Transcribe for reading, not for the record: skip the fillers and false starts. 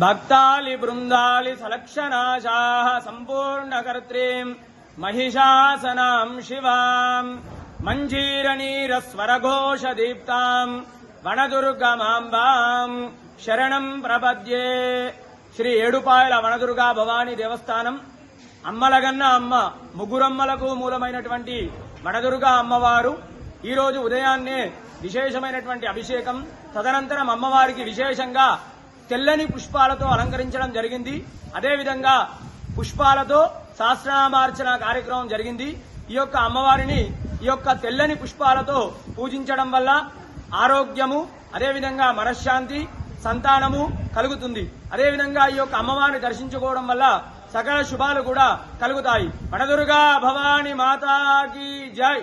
భక్తాలి బృందాలి సలక్షణాశాః సంపూర్ణకర్త్రీం మహిషాసనాం శివాం మంజీరనీరస్వరఘోషదీప్తాం వనదుర్గమాంబాం శరణం ప్రపద్యే. శ్రీ ఏడుపాయల వనదుర్గా భవానీ దేవస్థానం అమ్మలగన్న అమ్మ ముగ్గురమ్మలకు మూలమైనటువంటి వనదుర్గా అమ్మవారు ఈరోజు ఉదయాన్నే విశేషమైనటువంటి అభిషేకం, తదనంతరం అమ్మవారికి విశేషంగా తెల్లని పుష్పాలతో అలంకరించడం జరిగింది. అదేవిధంగా పుష్పాలతో సహస్రనామార్చన కార్యక్రమం జరిగింది. ఈ యొక్క అమ్మవారిని ఈ యొక్క తెల్లని పుష్పాలతో పూజించడం వల్ల ఆరోగ్యము, అదేవిధంగా మనశ్శాంతి, సంతానము కలుగుతుంది. అదేవిధంగా ఈ యొక్క అమ్మవారిని దర్శించుకోవడం వల్ల సకల శుభాలు కూడా కలుగుతాయి. వనదుర్గా భవానీ మాతాకి జై.